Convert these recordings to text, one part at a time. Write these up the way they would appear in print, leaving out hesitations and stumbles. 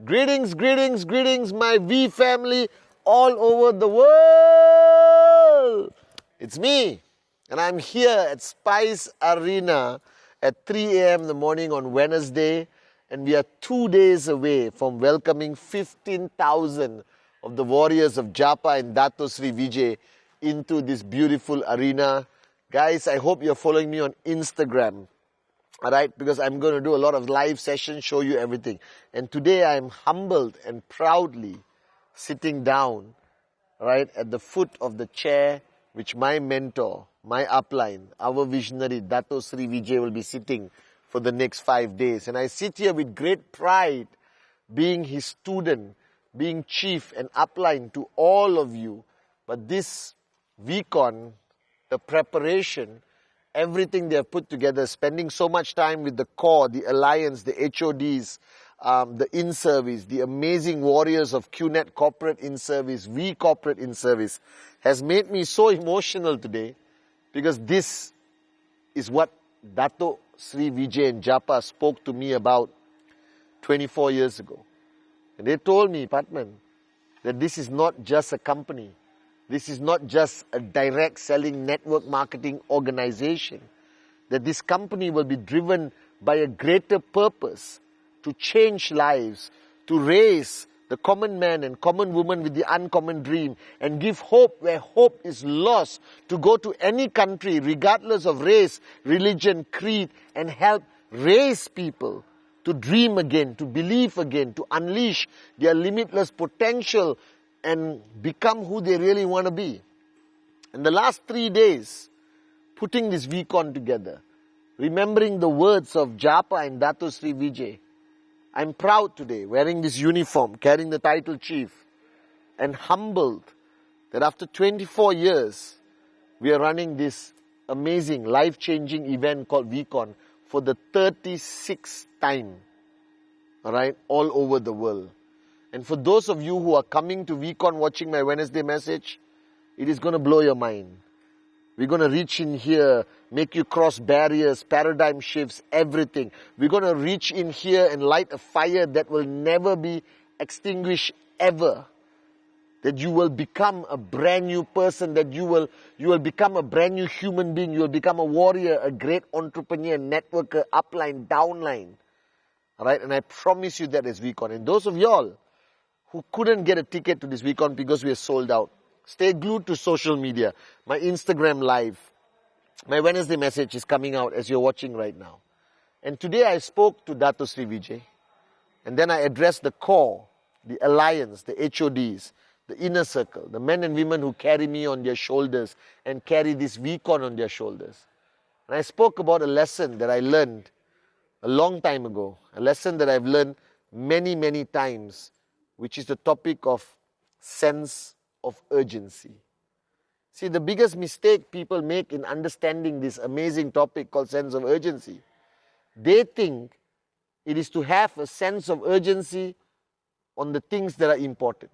Greetings, greetings, greetings, my V family all over the world. It's me, and I'm here at Spice Arena at 3 a.m. in the morning on Wednesday, and we are 2 days away from welcoming 15,000 of the warriors of Japa and Dato Sri Vijay into this beautiful arena. Guys, I hope you're following me on Instagram. Alright, because I'm going to do a lot of live sessions, show you everything. And today I'm humbled and proudly sitting down, right, at the foot of the chair which my mentor, my upline, our visionary, Dato Sri Vijay will be sitting for the next 5 days. And I sit here with great pride, being his student, being chief and upline to all of you. But this VCon, the preparation, everything they have put together, spending so much time with the core, the alliance, the HODs, the in-service, the amazing warriors of qnet corporate in-service, V corporate in-service, has made me so emotional today, because this is what Dato Sri Vijay and Japa spoke to me about 24 years ago. And they told me, Pathman, that this is not just a company. This is not just a direct selling network marketing organization. That this company will be driven by a greater purpose to change lives, to raise the common man and common woman with the uncommon dream, and give hope where hope is lost, to go to any country regardless of race, religion, creed, and help raise people to dream again, to believe again, to unleash their limitless potential and become who they really want to be. In the last 3 days, putting this VCon together, remembering the words of Japa and Dato Sri Vijay, I'm proud today, wearing this uniform, carrying the title chief, and humbled that after 24 years, we are running this amazing, life-changing event called VCon for the 36th time, all over the world. And for those of you who are coming to VCon watching my Wednesday message, it is going to blow your mind. We're going to reach in here, make you cross barriers, paradigm shifts, everything. We're going to reach in here and light a fire that will never be extinguished ever. That you will become a brand new person, that you will become a brand new human being, you will become a warrior, a great entrepreneur, networker, upline, downline. Alright, and I promise you that is VCon. And those of y'all who couldn't get a ticket to this VCon because we are sold out, stay glued to social media. My Instagram live, my Wednesday message is coming out as you're watching right now. And today I spoke to Dato Sri Vijay, and then I addressed the core, the alliance, the HODs, the inner circle, the men and women who carry me on their shoulders and carry this VCon on their shoulders. And I spoke about a lesson that I learned a long time ago, a lesson that I've learned many, many times, which is the topic of sense of urgency. See, the biggest mistake people make in understanding this amazing topic called sense of urgency, they think it is to have a sense of urgency on the things that are important,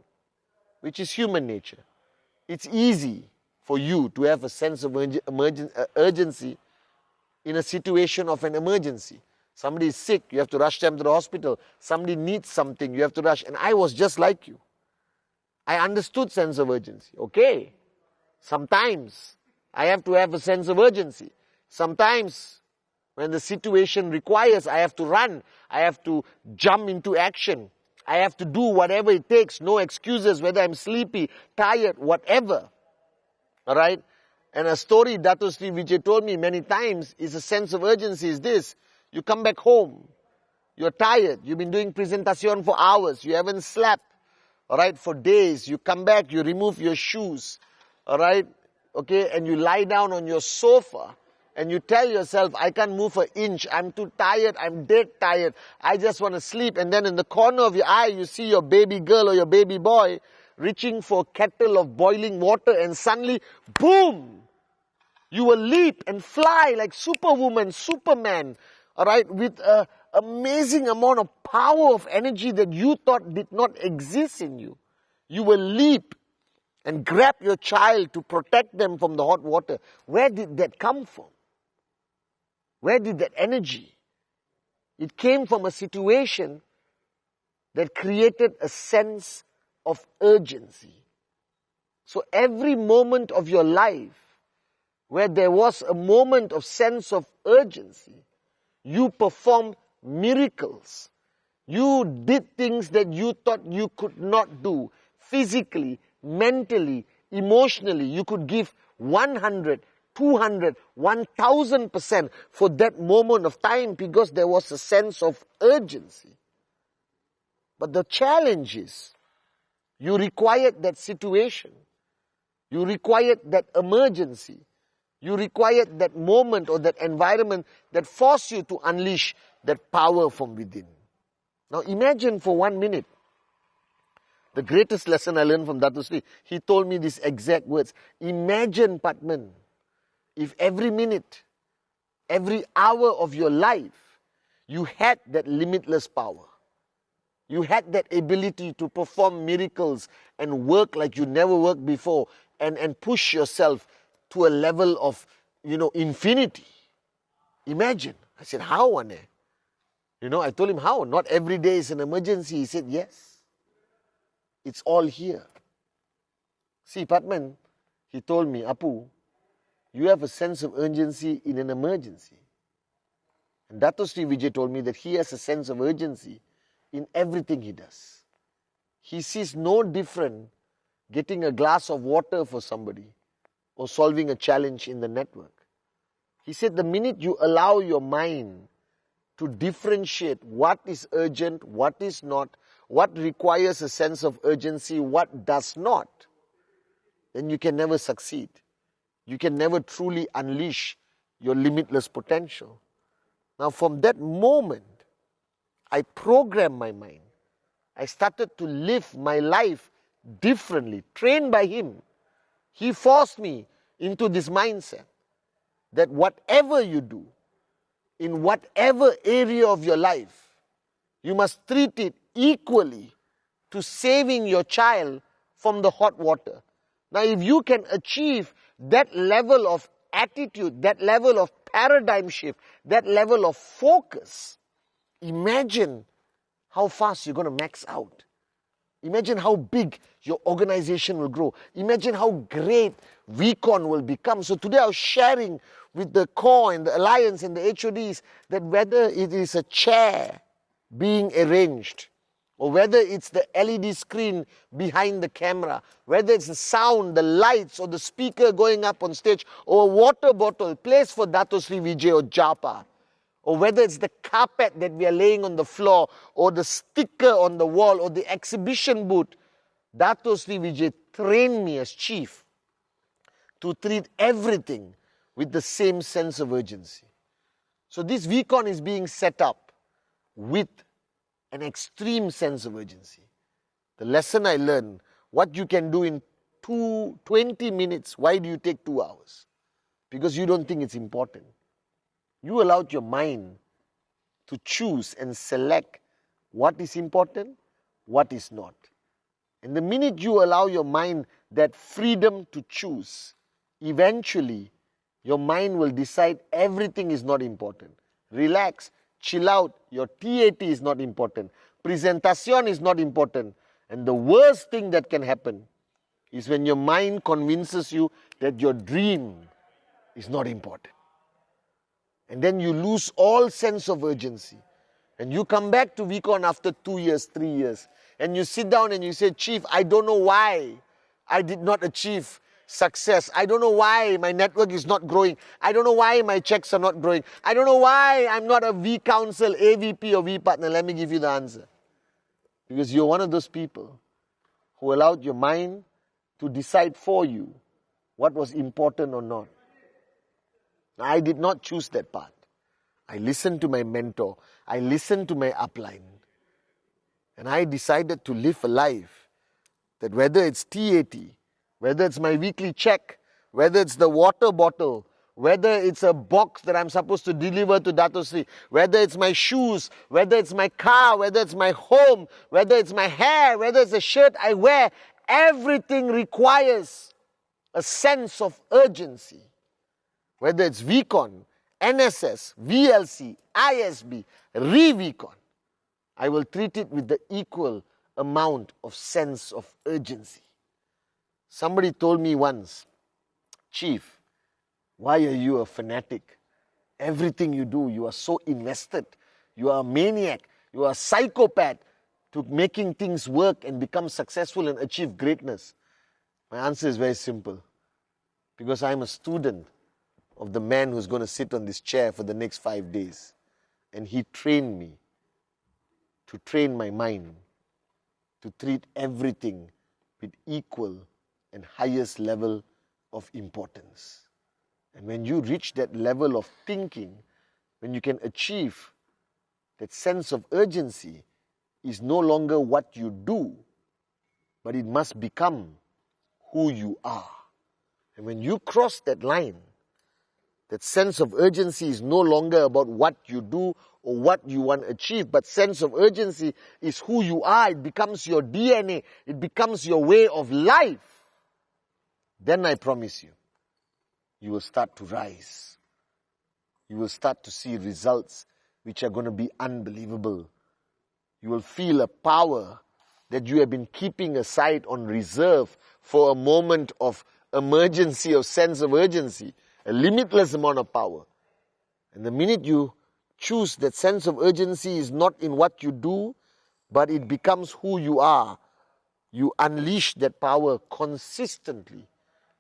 which is human nature. It's easy for you to have a sense of urgency in a situation of an emergency. Somebody is sick, you have to rush them to the hospital. Somebody needs something, you have to rush. And I was just like you. I understood sense of urgency. Okay, sometimes I have to have a sense of urgency. Sometimes when the situation requires, I have to run. I have to jump into action. I have to do whatever it takes. No excuses, whether I'm sleepy, tired, whatever. Alright? And a story Dato Sri Vijay told me many times is a sense of urgency is this. You come back home, you're tired, you've been doing presentation for hours, you haven't slept, alright, for days. You come back, you remove your shoes, alright, okay, and you lie down on your sofa and you tell yourself, I can't move an inch, I'm too tired, I'm dead tired, I just want to sleep. And then in the corner of your eye, you see your baby girl or your baby boy reaching for a kettle of boiling water, and suddenly, boom! You will leap and fly like Superwoman, Superman, all right, with an amazing amount of power of energy that you thought did not exist in you. You will leap and grab your child to protect them from the hot water. Where did that come from? Where did that energy? It came from a situation that created a sense of urgency. So every moment of your life where there was a moment of sense of urgency, you performed miracles. You did things that you thought you could not do. Physically, mentally, emotionally, you could give 100, 200, 1000% for that moment of time because there was a sense of urgency. But the challenge is, you required that situation. You required that emergency. You required that moment or that environment that forced you to unleash that power from within. Now imagine for 1 minute, the greatest lesson I learned from Dato Sri, he told me these exact words. Imagine, Pathman, if every minute, every hour of your life, you had that limitless power. You had that ability to perform miracles and work like you never worked before and push yourself to a level of, infinity. Imagine. I said, how, Ane? I told him, how? Not every day is an emergency. He said, yes. It's all here. See, Pathman, he told me, Apu, you have a sense of urgency in an emergency. And Dato Sri Vijay told me that he has a sense of urgency in everything he does. He sees no different getting a glass of water for somebody or solving a challenge in the network. He said the minute you allow your mind to differentiate what is urgent, what is not, what requires a sense of urgency, what does not, then you can never succeed. You can never truly unleash your limitless potential. Now from that moment, I programmed my mind. I started to live my life differently, trained by him. He forced me into this mindset that whatever you do, in whatever area of your life, you must treat it equally to saving your child from the hot water. Now, if you can achieve that level of attitude, that level of paradigm shift, that level of focus, imagine how fast you're going to max out. Imagine how big your organization will grow. Imagine how great VCon will become. So today I was sharing with the core and the alliance and the HODs that whether it is a chair being arranged, or whether it's the LED screen behind the camera, whether it's the sound, the lights, or the speaker going up on stage, or a water bottle placed for Dato Sri Vijay or Japa, or whether it's the carpet that we are laying on the floor, or the sticker on the wall, or the exhibition booth, Dato Sri Vijay trained me as chief to treat everything with the same sense of urgency. So this VCon is being set up with an extreme sense of urgency. The lesson I learned, what you can do in 20 minutes, why do you take 2 hours? Because you don't think it's important. You allowed your mind to choose and select what is important, what is not. And the minute you allow your mind that freedom to choose, eventually your mind will decide everything is not important. Relax, chill out, your TAT is not important. Presentation is not important. And the worst thing that can happen is when your mind convinces you that your dream is not important. And then you lose all sense of urgency. And you come back to VCon after 2 years, 3 years. And you sit down and you say, Chief, I don't know why I did not achieve success. I don't know why my network is not growing. I don't know why my checks are not growing. I don't know why I'm not a V Council, AVP or V Partner. Let me give you the answer. Because you're one of those people who allowed your mind to decide for you what was important or not. I did not choose that path. I listened to my mentor. I listened to my upline. And I decided to live a life that whether it's TAT, whether it's my weekly check, whether it's the water bottle, whether it's a box that I'm supposed to deliver to Dato Sri, whether it's my shoes, whether it's my car, whether it's my home, whether it's my hair, whether it's a shirt I wear, everything requires a sense of urgency. Whether it's VCon, NSS, VLC, ISB, Re-VCon, I will treat it with the equal amount of sense of urgency. Somebody told me once, Chief, why are you a fanatic? Everything you do, you are so invested. You are a maniac. You are a psychopath to making things work and become successful and achieve greatness. My answer is very simple. Because I'm a student of the man who's going to sit on this chair for the next 5 days. And he trained me to train my mind to treat everything with equal and highest level of importance. And when you reach that level of thinking, when you can achieve that sense of urgency, is no longer what you do, but it must become who you are. And when you cross that line, that sense of urgency is no longer about what you do or what you want to achieve, but sense of urgency is who you are. It becomes your DNA. It becomes your way of life. Then I promise you, you will start to rise. You will start to see results which are going to be unbelievable. You will feel a power that you have been keeping aside on reserve for a moment of emergency, of sense of urgency, a limitless amount of power. And the minute you choose that sense of urgency is not in what you do, but it becomes who you are, you unleash that power consistently,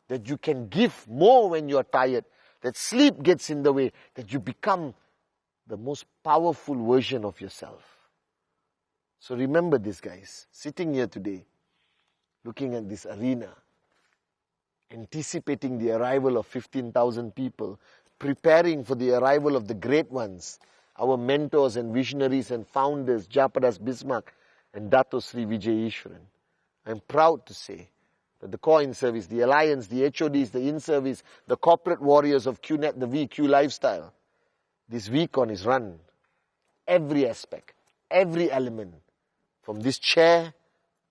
that you can give more when you're tired, that sleep gets in the way, that you become the most powerful version of yourself. So remember this, guys, sitting here today, looking at this arena, anticipating the arrival of 15,000 people, preparing for the arrival of the great ones, our mentors and visionaries and founders, Japadas Bismarck and Dato Sri Vijay Ishwaran. I'm proud to say that the core in-service, the alliance, the HODs, the in-service, the corporate warriors of qnet, the VQ lifestyle, this VCon is run every aspect, every element, from this chair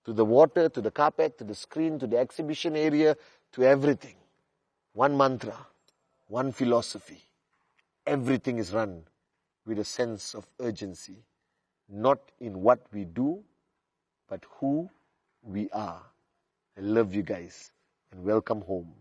to the water, to the carpet, to the screen, to the exhibition area, to everything. One mantra, one philosophy. Everything is run with a sense of urgency, not in what we do, but who we are. I love you guys and welcome home.